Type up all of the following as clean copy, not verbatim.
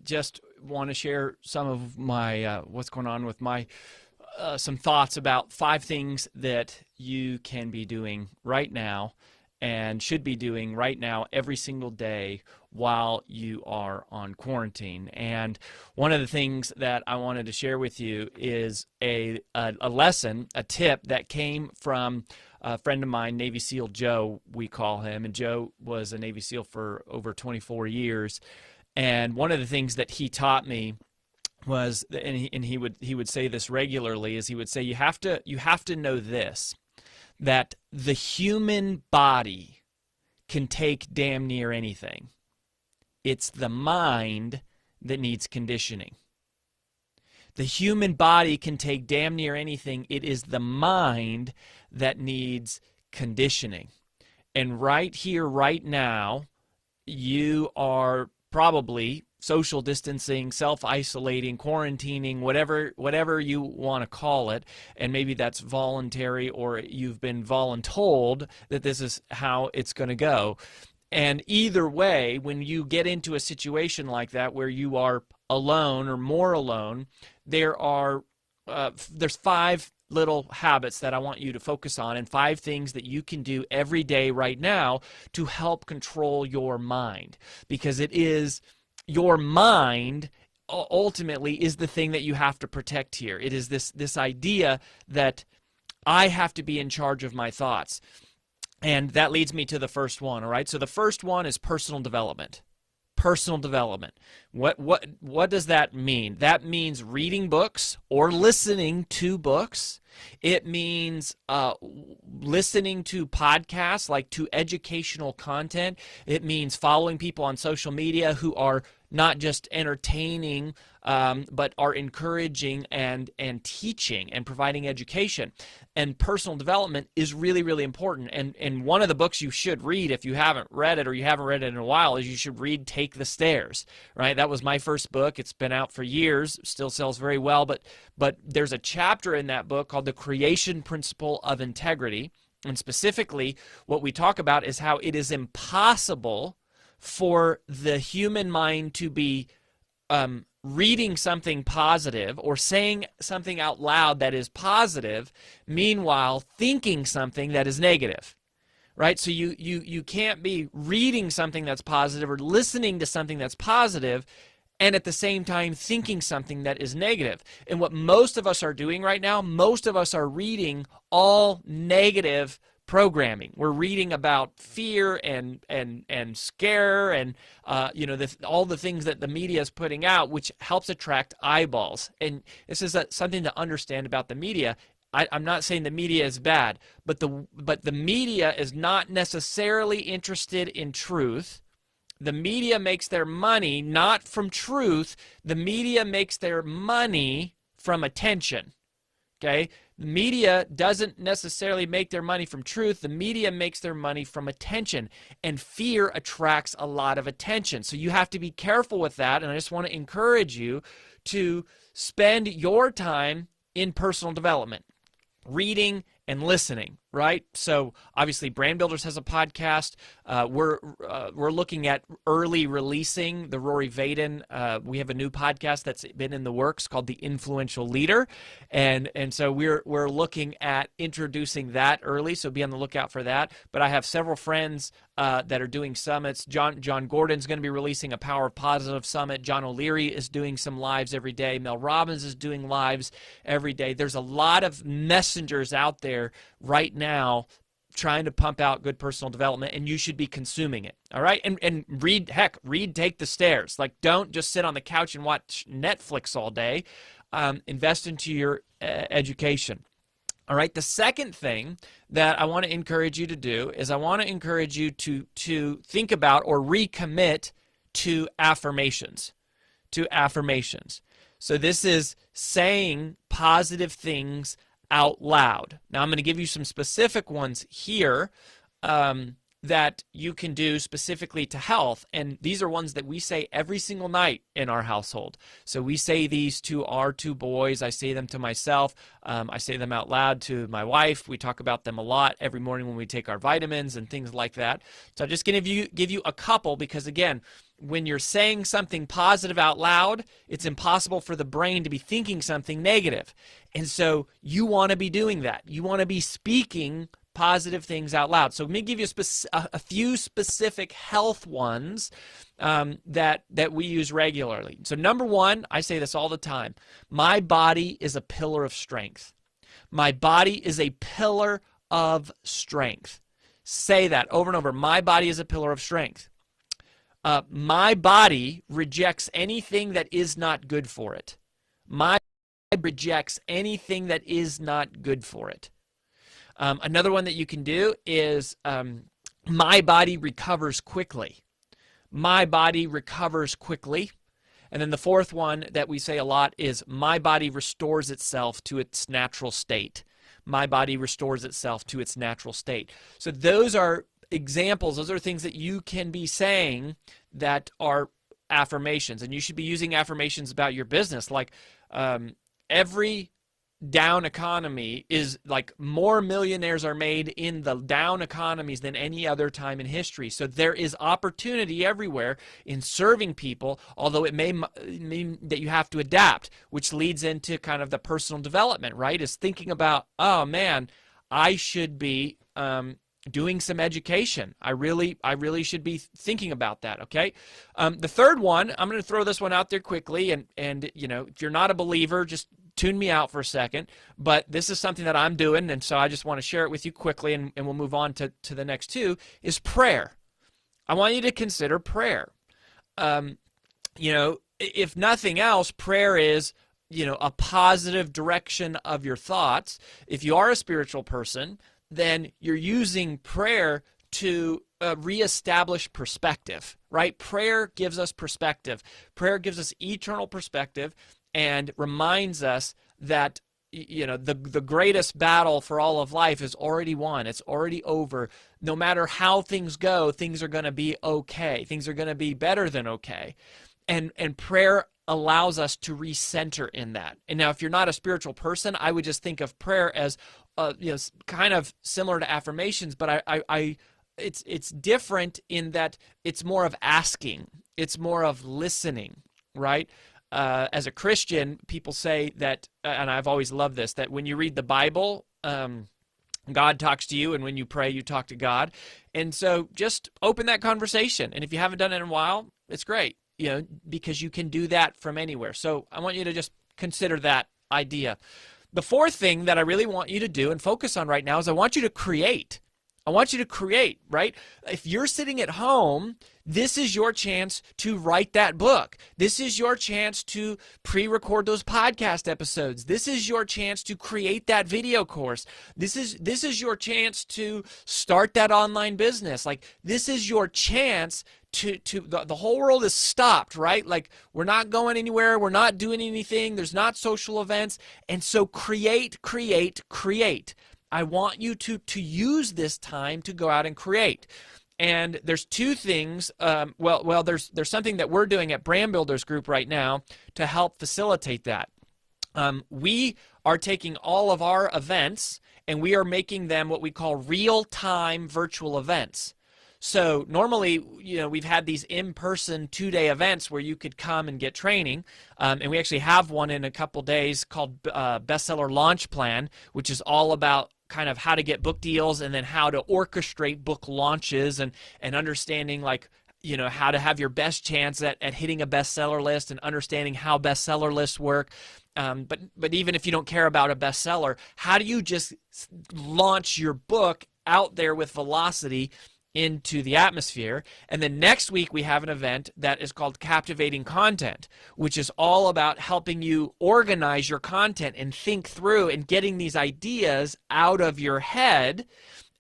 just want to share some of my what's going on with my some thoughts about 5 things that you can be doing right now and should be doing right now every single day while you are on quarantine. And one of the things that I wanted to share with you is a lesson, a tip that came from a friend of mine, Navy SEAL Joe, we call him. And Joe was a Navy SEAL for over 24 years. And one of the things that he taught me was, and he would say this regularly, is he would say, you have to know this, that the human body can take damn near anything. It's the mind that needs conditioning. The human body can take damn near anything. It is the mind that needs conditioning. And right here, right now, you are probably social distancing, self-isolating, quarantining, whatever you want to call it, and maybe that's voluntary or you've been voluntold that this is how it's going to go. And either way, when you get into a situation like that where you are alone or more alone, there's 5 little habits that I want you to focus on, and 5 things that you can do every day right now to help control your mind, because it is your mind ultimately is the thing that you have to protect here. It is this idea that I have to be in charge of my thoughts. And that leads me to the first one, all right? So the first one is personal development. Personal development. What does that mean? That means reading books or listening to books. It means listening to podcasts, like to educational content. It means following people on social media who are not just entertaining, but are encouraging and teaching and providing education. And personal development is really, really important. And one of the books you should read, if you haven't read it or you haven't read it in a while, is you should read Take the Stairs, right? That was my first book. It's been out for years, still sells very well, but there's a chapter in that book called The Creation Principle of Integrity. And specifically, what we talk about is how it is impossible for the human mind to be reading something positive or saying something out loud that is positive, meanwhile thinking something that is negative, right? So you can't be reading something that's positive or listening to something that's positive and at the same time thinking something that is negative. And what most of us are doing right now, most of us are reading all negative programming. We're reading about fear and scare and all the things that the media is putting out, which helps attract eyeballs. And this is something to understand about the media. I'm not saying the media is bad, but the media is not necessarily interested in truth. The media makes their money not from truth. The media makes their money from attention. Okay? The media doesn't necessarily make their money from truth. The media makes their money from attention, and fear attracts a lot of attention. So you have to be careful with that, and I just want to encourage you to spend your time in personal development, reading and listening, right? So obviously Brand Builders has a podcast. We're looking at early releasing the Rory Vaden. We have a new podcast that's been in the works called The Influential Leader. And so we're looking at introducing that early, so be on the lookout for that. But I have several friends that are doing summits. John Gordon's going to be releasing a Power of Positive Summit. John O'Leary is doing some lives every day. Mel Robbins is doing lives every day. There's a lot of messengers out there right now trying to pump out good personal development, and you should be consuming it. All right? And read Take the Stairs. Like, don't just sit on the couch and watch Netflix all day. Invest into your education. All right, the second thing that I want to encourage you to do is I want to encourage you to think about or recommit to affirmations. So this is saying positive things out loud. Now I'm going to give you some specific ones here that you can do specifically to health, and these are ones that we say every single night in our household. So we say these to our two boys. I say them to myself. I say them out loud to my wife. We talk about them a lot every morning when we take our vitamins and things like that. So I'm just going to give you a couple, because again, when you're saying something positive out loud, it's impossible for the brain to be thinking something negative. And so you want to be doing that. You want to be speaking positive things out loud. So let me give you a few specific health ones that we use regularly. So number one, I say this all the time: my body is a pillar of strength. My body is a pillar of strength. Say that over and over. My body is a pillar of strength. My body rejects anything that is not good for it. My body rejects anything that is not good for it. Another one that you can do is my body recovers quickly. My body recovers quickly. And then the fourth one that we say a lot is my body restores itself to its natural state. My body restores itself to its natural state. So those are examples. Those are things that you can be saying that are affirmations. And you should be using affirmations about your business. Like every down economy is like more millionaires are made in the down economies than any other time in history. So there is opportunity everywhere in serving people, although it may mean that you have to adapt, which leads into kind of the personal development, right? Is thinking about, oh man, I should be doing some education. I really should be thinking about that. Okay. The third one, I'm going to throw this one out there quickly, and you know, if you're not a believer, just tune me out for a second, but this is something that I'm doing, and so I just want to share it with you quickly, and we'll move on to the next two, is prayer. I want you to consider prayer. You know, if nothing else, prayer is, you know, a positive direction of your thoughts. If you are a spiritual person, then you're using prayer to reestablish perspective, right? Prayer gives us perspective. Prayer gives us eternal perspective and reminds us that, you know, the greatest battle for all of life is already won. It's already over. No matter how things go, things are going to be okay. Things are going to be better than okay. And prayer allows us to recenter in that. And now, if you're not a spiritual person, I would just think of prayer as, you know, kind of similar to affirmations, but it's different in that it's more of asking. It's more of listening, right? As a Christian, people say that, and I've always loved this, that when you read the Bible, God talks to you, and when you pray, you talk to God. And so just open that conversation. And if you haven't done it in a while, it's great, you know, because you can do that from anywhere. So I want you to just consider that idea. The fourth thing that I really want you to do and focus on right now is I want you to create. I want you to create, right? If you're sitting at home, this is your chance to write that book. This is your chance to pre-record those podcast episodes. This is your chance to create that video course. This is your chance to start that online business. Like, this is your chance to the whole world is stopped, right? Like, we're not going anywhere. We're not doing anything. There's not social events. And so create. I want you to use this time to go out and create. And there's two things. There's something that we're doing at Brand Builders Group right now to help facilitate that. We are taking all of our events and we are making them what we call real-time virtual events. So normally, you know, we've had these in-person 2-day events where you could come and get training, and we actually have one in a couple days called Bestseller Launch Plan, which is all about kind of how to get book deals and then how to orchestrate book launches and understanding, like, you know, how to have your best chance at hitting a bestseller list and understanding how bestseller lists work. But even if you don't care about a bestseller, how do you just launch your book out there with velocity into the atmosphere? And then next week we have an event that is called Captivating Content, which is all about helping you organize your content and think through and getting these ideas out of your head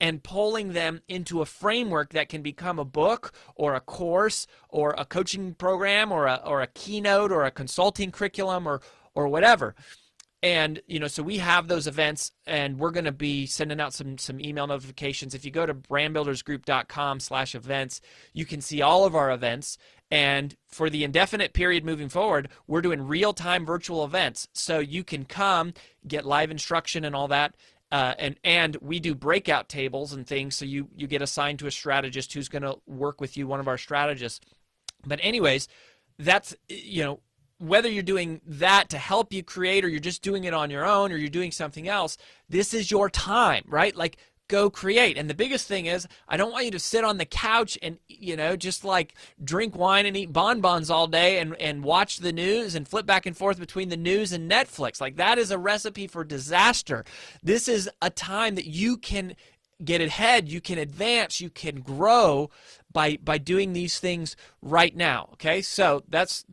and pulling them into a framework that can become a book or a course or a coaching program or a keynote or a consulting curriculum or whatever. And, so we have those events, and we're going to be sending out some email notifications. If you go to brandbuildersgroup.com/events, you can see all of our events. And for the indefinite period moving forward, we're doing real-time virtual events. So you can come, get live instruction and all that. And we do breakout tables and things. So you get assigned to a strategist who's going to work with you, one of our strategists. But anyways, that's, whether you're doing that to help you create, or you're just doing it on your own, or you're doing something else, this is your time, right? Like, go create. And the biggest thing is, I don't want you to sit on the couch and, just like drink wine and eat bonbons all day and watch the news and flip back and forth between the news and Netflix. Like, that is a recipe for disaster. This is a time that you can get ahead, you can advance, you can grow by doing these things right now. Okay, so that's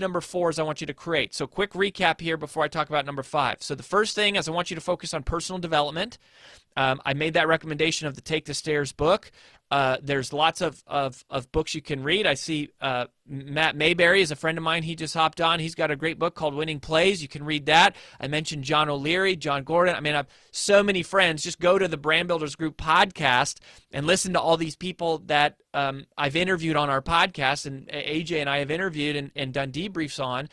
number 4, is I want you to create. So quick recap here before I talk about number 5. So the first thing is I want you to focus on personal development. I made that recommendation of the Take the Stairs book. There's lots of books you can read. I see Matt Mayberry is a friend of mine. He just hopped on. He's got a great book called Winning Plays. You can read that. I mentioned John O'Leary, John Gordon. I mean, I have so many friends. Just go to the Brand Builders Group podcast and listen to all these people that I've interviewed on our podcast, and AJ and I have interviewed and done debriefs on.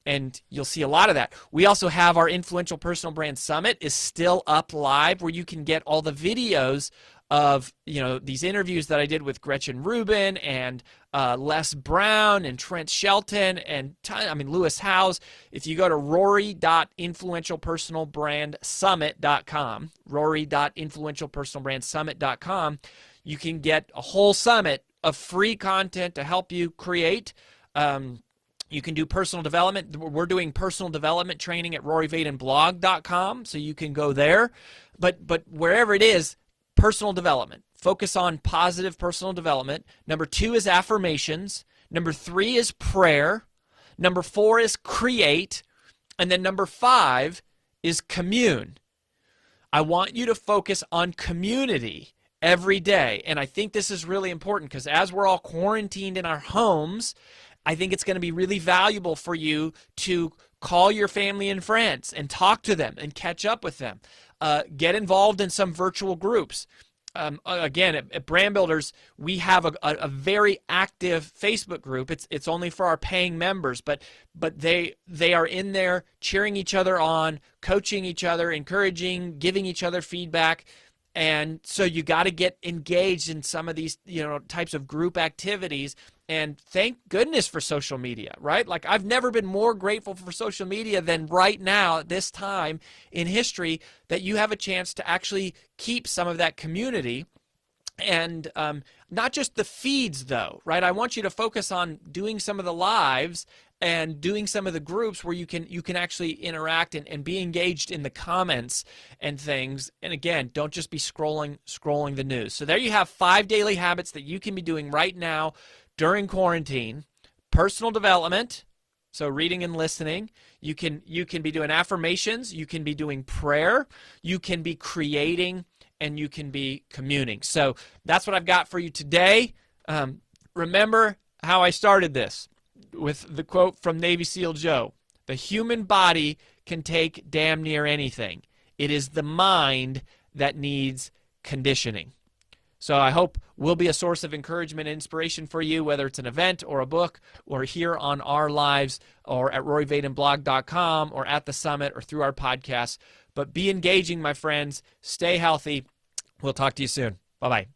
And you'll see a lot of that. We also have our Influential Personal Brand Summit is still up live, where you can get all the videos of these interviews that I did with Gretchen Rubin and Les Brown and Trent Shelton and Lewis Howes. If you go to rory.influentialpersonalbrandsummit.com, rory.influentialpersonalbrandsummit.com, you can get a whole summit of free content to help you create. You can do personal development. We're doing personal development training at roryvadenblog.com, so you can go there. But wherever it is, personal development. Focus on positive personal development. Number 2 is affirmations. Number 3 is prayer. Number 4 is create. And then number 5 is commune. I want you to focus on community every day. And I think this is really important, because as we're all quarantined in our homes, I think it's going to be really valuable for you to call your family and friends and talk to them and catch up with them. Get involved in some virtual groups. Again, at Brand Builders, we have a very active Facebook group. It's only for our paying members, but they are in there cheering each other on, coaching each other, encouraging, giving each other feedback. And so you got to get engaged in some of these types of group activities. And thank goodness for social media, right? Like, I've never been more grateful for social media than right now at this time in history, that you have a chance to actually keep some of that community. And not just the feeds, though, right? I want you to focus on doing some of the lives and doing some of the groups where you can actually interact and be engaged in the comments and things. And again, don't just be scrolling the news. So there you have 5 daily habits that you can be doing right now during quarantine. Personal development, so reading and listening. You can be doing affirmations. You can be doing prayer. You can be creating, and you can be communing. So that's what I've got for you today. Remember how I started this with the quote from Navy SEAL Joe: "The human body can take damn near anything. It is the mind that needs conditioning." So I hope we'll be a source of encouragement and inspiration for you, whether it's an event or a book or here on our lives or at roryvadenblog.com or at the summit or through our podcast. But be engaging, my friends. Stay healthy. We'll talk to you soon. Bye-bye.